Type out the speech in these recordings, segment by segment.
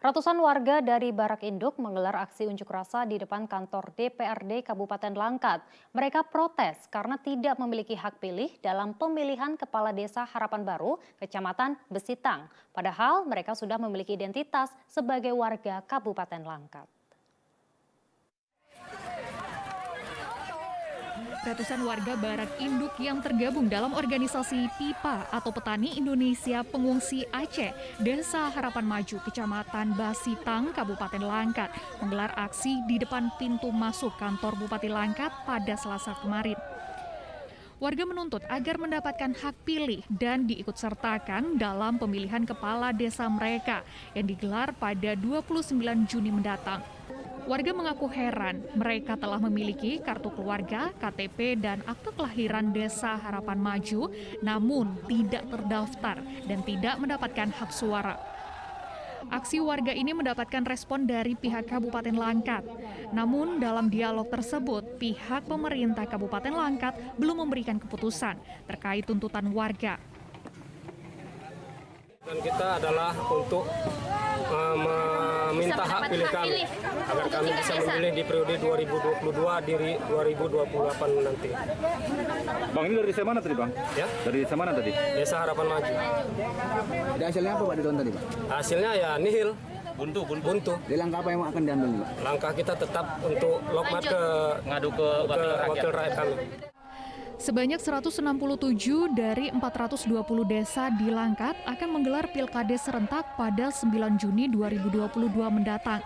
Ratusan warga dari Barak Induk menggelar aksi unjuk rasa di depan kantor DPRD Kabupaten Langkat. Mereka protes karena tidak memiliki hak pilih dalam pemilihan Kepala Desa Harapan Baru, Kecamatan Besitang. Padahal mereka sudah memiliki identitas sebagai warga Kabupaten Langkat. Ratusan warga Barak Induk yang tergabung dalam organisasi PIPA atau Petani Indonesia Pengungsi Aceh, Desa Harapan Maju, Kecamatan Basitang, Kabupaten Langkat, menggelar aksi di depan pintu masuk kantor Bupati Langkat pada Selasa kemarin. Warga menuntut agar mendapatkan hak pilih dan diikutsertakan dalam pemilihan kepala desa mereka yang digelar pada 29 Juni mendatang. Warga mengaku heran, mereka telah memiliki kartu keluarga, KTP, dan akte kelahiran Desa Harapan Maju, namun tidak terdaftar dan tidak mendapatkan hak suara. Aksi warga ini mendapatkan respon dari pihak Kabupaten Langkat. Namun dalam dialog tersebut, pihak pemerintah Kabupaten Langkat belum memberikan keputusan terkait tuntutan warga. Dan kita adalah untuk meminta hak pilih kami agar kami bisa memilih di periode 2022 di 2028 nanti. Bang, ini dari desa mana tadi, Bang? Ya? Dari desa mana tadi? Desa Harapan Maju. Ada hasilnya apa Pak di tahun tadi, Pak? Hasilnya ya nihil. Buntu. Di langkah apa yang akan diambil, Pak? Langkah kita tetap untuk lokmat ke ngadu ke wakil rakyat kami. Sebanyak 167 dari 420 desa di Langkat akan menggelar Pilkades serentak pada 9 Juni 2022 mendatang.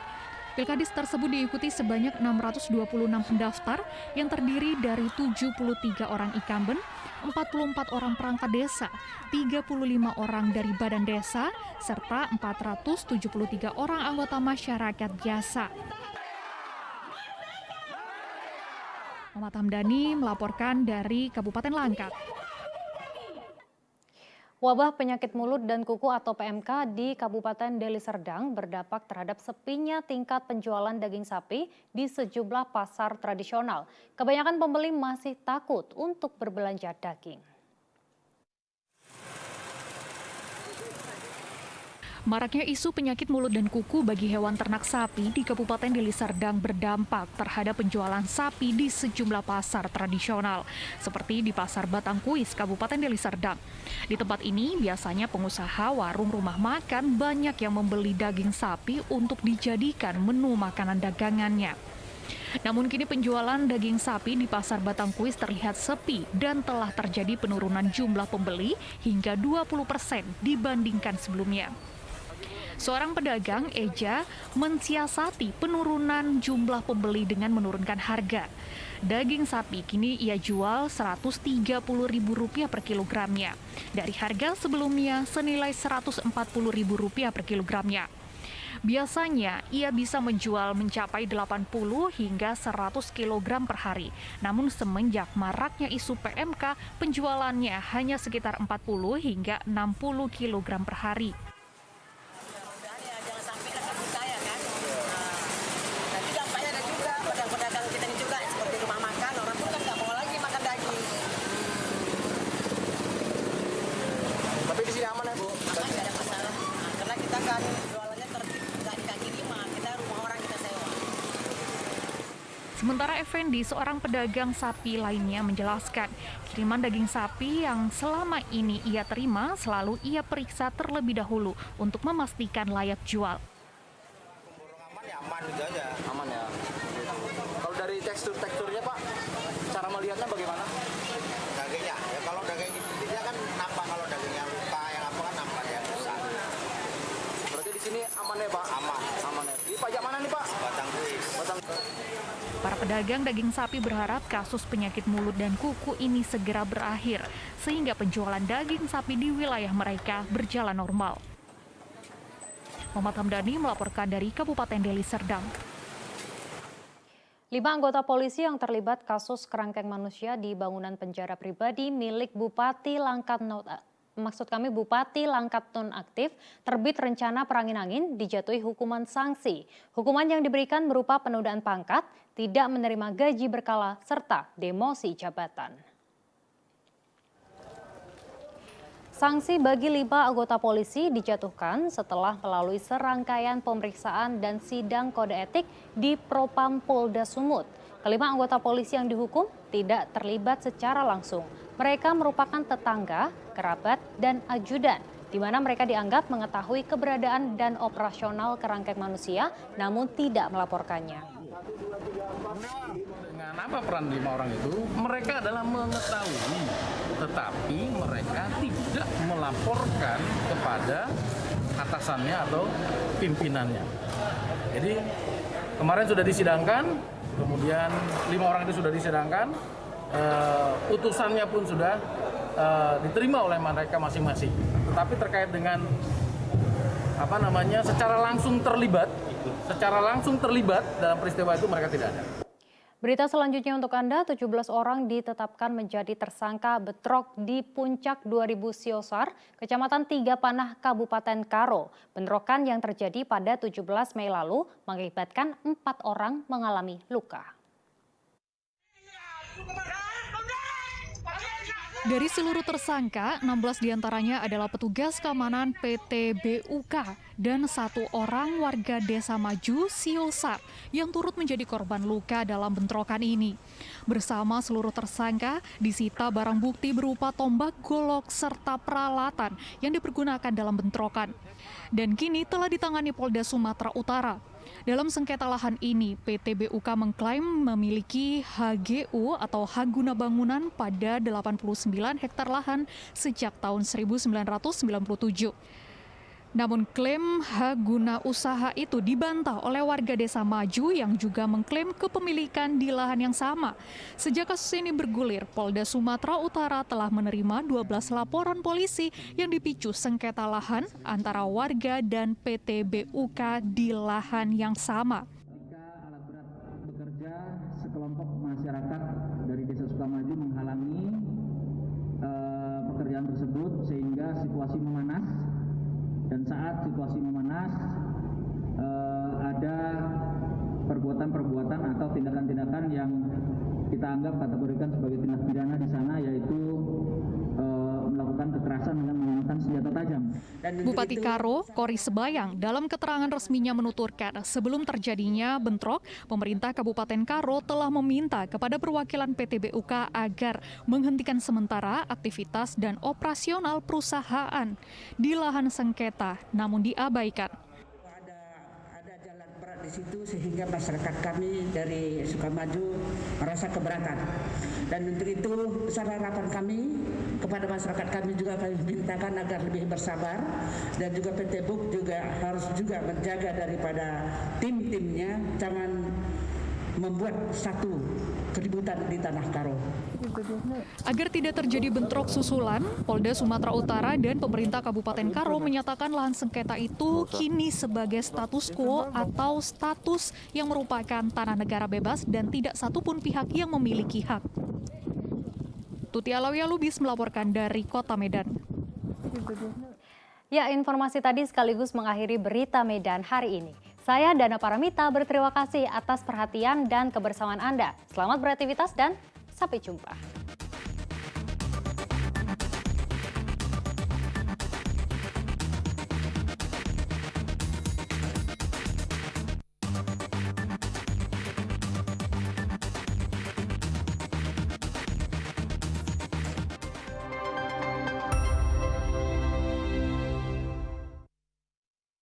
Pilkades tersebut diikuti sebanyak 626 pendaftar yang terdiri dari 73 orang incumbent, 44 orang perangkat desa, 35 orang dari badan desa, serta 473 orang anggota masyarakat biasa. Muhammad Hamdani melaporkan dari Kabupaten Langkat. Wabah penyakit mulut dan kuku atau PMK di Kabupaten Deli Serdang berdampak terhadap sepinya tingkat penjualan daging sapi di sejumlah pasar tradisional. Kebanyakan pembeli masih takut untuk berbelanja daging. Maraknya isu penyakit mulut dan kuku bagi hewan ternak sapi di Kabupaten Deli Serdang berdampak terhadap penjualan sapi di sejumlah pasar tradisional, seperti di Pasar Batangkuis, Kabupaten Deli Serdang. Di tempat ini, biasanya pengusaha warung rumah makan banyak yang membeli daging sapi untuk dijadikan menu makanan dagangannya. Namun kini penjualan daging sapi di Pasar Batangkuis terlihat sepi dan telah terjadi penurunan jumlah pembeli hingga 20% dibandingkan sebelumnya. Seorang pedagang, Eja, mensiasati penurunan jumlah pembeli dengan menurunkan harga. Daging sapi kini ia jual Rp130.000 per kilogramnya, dari harga sebelumnya senilai Rp140.000 per kilogramnya. Biasanya ia bisa menjual mencapai 80 hingga 100 kg per hari. Namun semenjak maraknya isu PMK, penjualannya hanya sekitar 40 hingga 60 kg per hari. Tapi di sini aman ya, Bu? Aman, nggak ada masalah. Karena kita kan jualannya tertib, nggak di kaki lima, kita rumah orang kita sewa. Sementara Effendi, seorang pedagang sapi lainnya menjelaskan, kiriman daging sapi yang selama ini ia terima selalu ia periksa terlebih dahulu untuk memastikan layak jual. Aman ya, aman gitu aja. Aman ya. Kalau dari teksturnya, Pak, cara melihatnya bagaimana? Dagingnya, ya kalau daging dia kan nampak, kalau dagingnya luka yang apa kan nampak ya rusak. Berarti di sini aman ya, Pak? Aman ya. Di pajak mana nih, Pak? Batangkuis. Para pedagang daging sapi berharap kasus penyakit mulut dan kuku ini segera berakhir, sehingga penjualan daging sapi di wilayah mereka berjalan normal. Muhammad Hamdani melaporkan dari Kabupaten Deli Serdang. 5 anggota polisi yang terlibat kasus kerangkeng manusia di bangunan penjara pribadi milik Bupati Langkat nonaktif terbit rencana perangin-angin dijatuhi hukuman sanksi. Hukuman yang diberikan berupa penundaan pangkat, tidak menerima gaji berkala, serta demosi jabatan. Sanksi bagi 5 anggota polisi dijatuhkan setelah melalui serangkaian pemeriksaan dan sidang kode etik di Propam Polda Sumut. Kelima anggota polisi yang dihukum tidak terlibat secara langsung. Mereka merupakan tetangga, kerabat, dan ajudan, di mana mereka dianggap mengetahui keberadaan dan operasional kerangkeng manusia namun tidak melaporkannya. Dengan apa peran 5 orang itu? Mereka adalah mengetahui, tetapi mereka tidak melaporkan kepada atasannya atau pimpinannya. Jadi kemarin sudah disidangkan, kemudian 5 orang itu sudah disidangkan, putusannya pun sudah diterima oleh mereka masing-masing. Tetapi terkait dengan secara langsung terlibat dalam peristiwa itu mereka tidak ada. Berita selanjutnya untuk Anda, 17 orang ditetapkan menjadi tersangka bentrok di Puncak 2000 Siosar, Kecamatan Tiga Panah, Kabupaten Karo. Bentrokan yang terjadi pada 17 Mei lalu mengakibatkan 4 orang mengalami luka. Dari seluruh tersangka, 16 diantaranya adalah petugas keamanan PT BUK dan 1 orang warga Desa Maju, Siosar, yang turut menjadi korban luka dalam bentrokan ini. Bersama seluruh tersangka, disita barang bukti berupa tombak, golok, serta peralatan yang dipergunakan dalam bentrokan. Dan kini telah ditangani Polda Sumatera Utara. Dalam sengketa lahan ini, PT BUK mengklaim memiliki HGU atau hak guna bangunan pada 89 hektar lahan sejak tahun 1997. Namun klaim hak guna usaha itu dibantah oleh warga Desa Maju yang juga mengklaim kepemilikan di lahan yang sama. Sejak kasus ini bergulir, Polda Sumatera Utara telah menerima 12 laporan polisi yang dipicu sengketa lahan antara warga dan PT BUK di lahan yang sama. Ketika alat berat bekerja, sekelompok masyarakat dari Desa Sukamaju menghalangi pekerjaan tersebut sehingga situasi memanas. Dan saat situasi memanas, ada perbuatan-perbuatan atau tindakan-tindakan yang kita anggap kategorikan sebagai tindak pidana di sana, yaitu melakukan kekerasan dengan menggunakan senjata tajam. Bupati Karo, Kori Sebayang, dalam keterangan resminya menuturkan sebelum terjadinya bentrok, pemerintah Kabupaten Karo telah meminta kepada perwakilan PT BUK agar menghentikan sementara aktivitas dan operasional perusahaan di lahan sengketa, namun diabaikan. Ada jalan berat di situ sehingga masyarakat kami dari Sukamaju merasa keberatan. Dan untuk itu besar harapan kami kepada masyarakat kami juga kami mintakan agar lebih bersabar, dan juga PT BUK juga harus juga menjaga daripada tim-timnya jangan membuat satu keributan di Tanah Karo. Agar tidak terjadi bentrok susulan, Polda Sumatera Utara dan pemerintah Kabupaten Karo menyatakan lahan sengketa itu kini sebagai status quo atau status yang merupakan tanah negara bebas dan tidak satupun pihak yang memiliki hak. Tuti Alawiyah Lubis melaporkan dari Kota Medan. Ya, informasi tadi sekaligus mengakhiri berita Medan hari ini. Saya Dana Paramita berterima kasih atas perhatian dan kebersamaan Anda. Selamat beraktivitas dan sampai jumpa.